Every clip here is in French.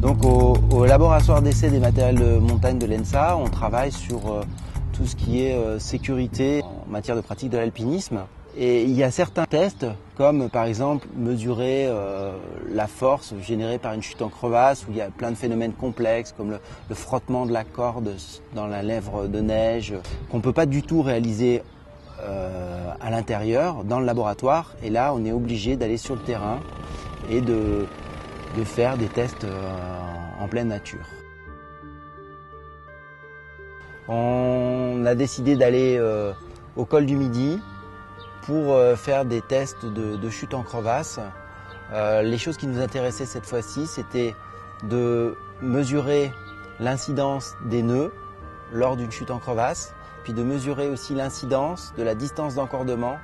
Donc au laboratoire d'essai des matériels de montagne de l'ENSA, on travaille sur tout ce qui est sécurité en matière de pratique de l'alpinisme. Et il y a certains tests, comme par exemple mesurer la force générée par une chute en crevasse, où il y a plein de phénomènes complexes, comme le frottement de la corde dans la lèvre de neige, qu'on ne peut pas du tout réaliser à l'intérieur, dans le laboratoire. Et là, on est obligé d'aller sur le terrain et de faire des tests en pleine nature. On a décidé d'aller au col du Midi pour faire des tests de chute en crevasse. Les choses qui nous intéressaient cette fois-ci, c'était de mesurer l'incidence des nœuds lors d'une chute en crevasse, puis de mesurer aussi l'incidence de la distance d'encordement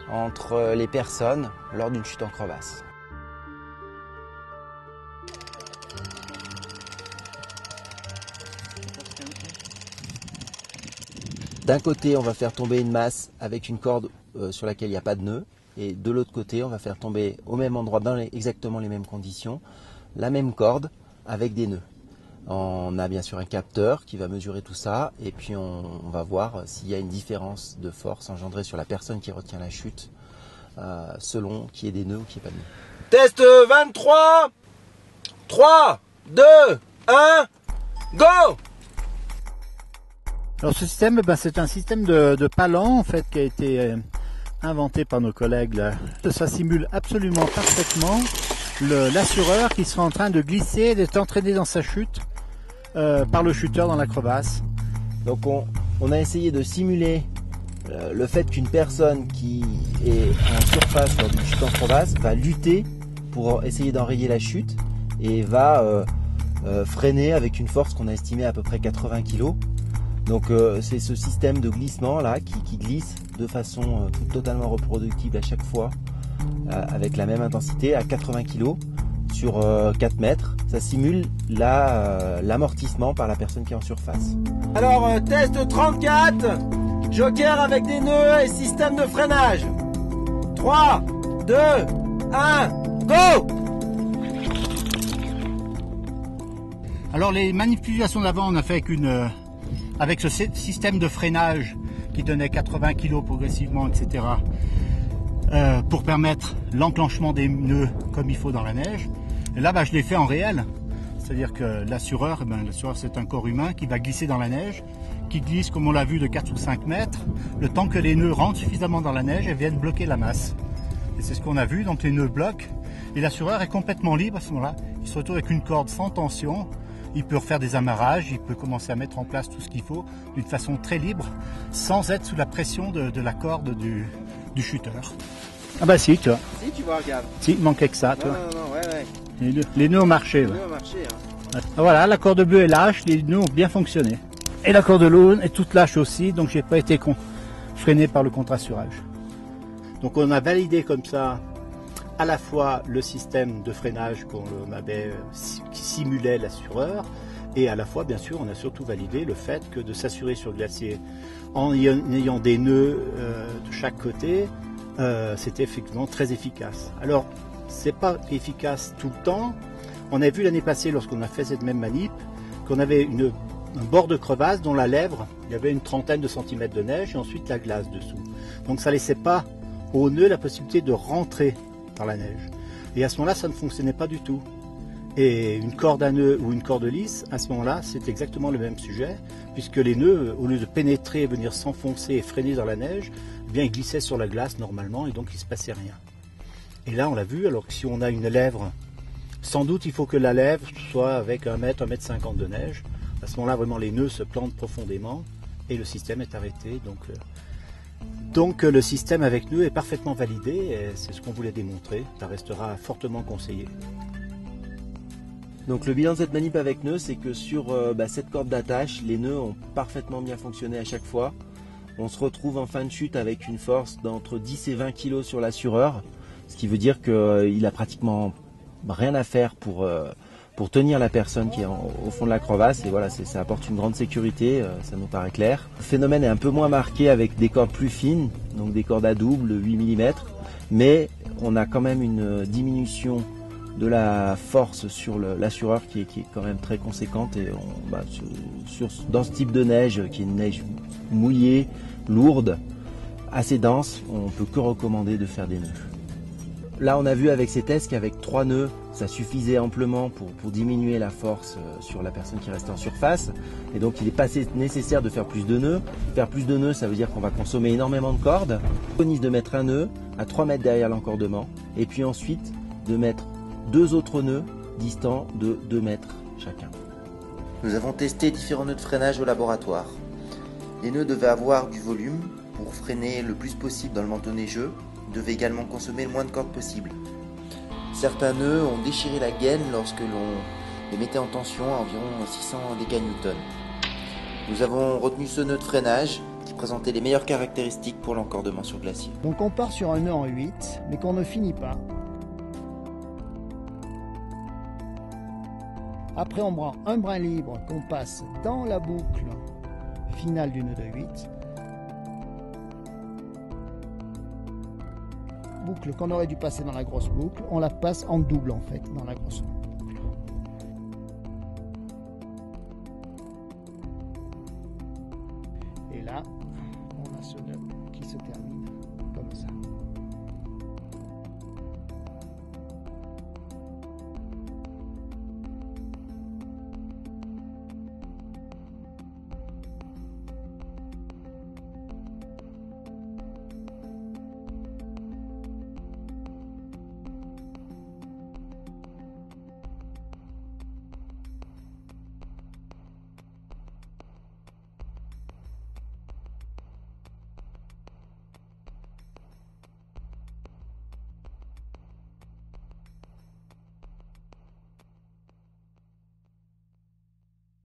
entre les personnes lors d'une chute en crevasse. D'un côté, on va faire tomber une masse avec une corde sur laquelle il n'y a pas de nœud. Et de l'autre côté, on va faire tomber au même endroit, dans exactement les mêmes conditions, la même corde avec des nœuds. On a bien sûr un capteur qui va mesurer tout ça. Et puis on va voir s'il y a une différence de force engendrée sur la personne qui retient la chute, selon qu'il y ait des nœuds ou qu'il n'y ait pas de nœuds. Test 23, 3, 2, 1, go! Alors ce système, c'est un système de palan en fait qui a été inventé par nos collègues là. Ça simule absolument parfaitement l'assureur qui sera en train de glisser et d'être entraîné dans sa chute par le chuteur dans la crevasse. Donc on a essayé de simuler le fait qu'une personne qui est en surface lors d'une chute en crevasse va lutter pour essayer d'enrayer la chute et va freiner avec une force qu'on a estimée à peu près 80 kg. Donc c'est ce système de glissement là qui glisse de façon totalement reproductible à chaque fois avec la même intensité à 80 kg sur 4 mètres. Ça simule l'amortissement par la personne qui est en surface. Alors test 34, joker avec des nœuds et système de freinage. 3, 2, 1, go! Alors les manipulations d'avant on a fait avec ce système de freinage qui donnait 80 kg progressivement, etc. Pour permettre l'enclenchement des nœuds comme il faut dans la neige. Et là, je l'ai fait en réel. C'est-à-dire que l'assureur, c'est un corps humain qui va glisser dans la neige, qui glisse, comme on l'a vu, de 4 ou 5 mètres, le temps que les nœuds rentrent suffisamment dans la neige et viennent bloquer la masse. Et c'est ce qu'on a vu, donc les nœuds bloquent, et l'assureur est complètement libre à ce moment-là. Il se retrouve avec une corde sans tension. Il peut refaire des amarrages, il peut commencer à mettre en place tout ce qu'il faut d'une façon très libre, sans être sous la pression de la corde du chuteur. Ah bah si, tu vois. Si, tu vois, regarde. Si, il manquait que ça, tu vois. Non, ouais. Les nœuds ont marché. Ouais. Ouais. Voilà, la corde bleue est lâche, les nœuds ont bien fonctionné. Et la corde jaune est toute lâche aussi, donc j'ai pas été freiné par le contre-assurage. Donc on a validé comme ça à la fois le système de freinage qu'on avait, qui simulait l'assureur, et à la fois, bien sûr, on a surtout validé le fait que de s'assurer sur le glacier en ayant des nœuds de chaque côté, c'était effectivement très efficace. Alors, c'est pas efficace tout le temps. On a vu l'année passée, lorsqu'on a fait cette même manip, qu'on avait un bord de crevasse dont la lèvre, il y avait une trentaine de centimètres de neige et ensuite la glace dessous. Donc ça laissait pas au nœud la possibilité de rentrer dans la neige. Et à ce moment-là, ça ne fonctionnait pas du tout. Et une corde à nœud ou une corde lisse, à ce moment-là, c'est exactement le même sujet, puisque les nœuds, au lieu de pénétrer, venir s'enfoncer et freiner dans la neige, eh bien, ils glissaient sur la glace normalement et donc il ne se passait rien. Et là, on l'a vu, alors que si on a une lèvre, sans doute il faut que la lèvre soit avec 1 mètre, 1 mètre 50 de neige. À ce moment-là, vraiment, les nœuds se plantent profondément et le système est arrêté. Donc le système avec nœuds est parfaitement validé et c'est ce qu'on voulait démontrer. Ça restera fortement conseillé. Donc le bilan de cette manip avec nœuds, c'est que sur cette corde d'attache, les nœuds ont parfaitement bien fonctionné à chaque fois. On se retrouve en fin de chute avec une force d'entre 10 et 20 kg sur l'assureur, ce qui veut dire qu'il a pratiquement rien à faire pour tenir la personne qui est au fond de la crevasse. Et voilà, ça apporte une grande sécurité, ça nous paraît clair. Le phénomène est un peu moins marqué avec des cordes plus fines, donc des cordes à double, 8 mm, mais on a quand même une diminution de la force sur l'assureur qui est quand même très conséquente. Et dans ce type de neige, qui est une neige mouillée, lourde, assez dense, on peut que recommander de faire des nœuds. Là, on a vu avec ces tests qu'avec 3 nœuds, ça suffisait amplement pour diminuer la force sur la personne qui restait en surface. Et donc, il n'est pas nécessaire de faire plus de nœuds. Faire plus de nœuds, ça veut dire qu'on va consommer énormément de cordes. On préconise de mettre un nœud à 3 mètres derrière l'encordement. Et puis ensuite, de mettre 2 autres nœuds distants de 2 mètres chacun. Nous avons testé différents nœuds de freinage au laboratoire. Les nœuds devaient avoir du volume pour freiner le plus possible dans le manteau neigeux. Devaient également consommer le moins de cordes possible. Certains nœuds ont déchiré la gaine lorsque l'on les mettait en tension à environ 600 dkN. Nous avons retenu ce nœud de freinage qui présentait les meilleures caractéristiques pour l'encordement sur glacier. Donc on part sur un nœud en 8, mais qu'on ne finit pas. Après on prend un brin libre qu'on passe dans la boucle finale du nœud de 8. Boucle qu'on aurait dû passer dans la grosse boucle, on la passe en double en fait dans la grosse boucle. Et là, on a ce nœud qui se termine.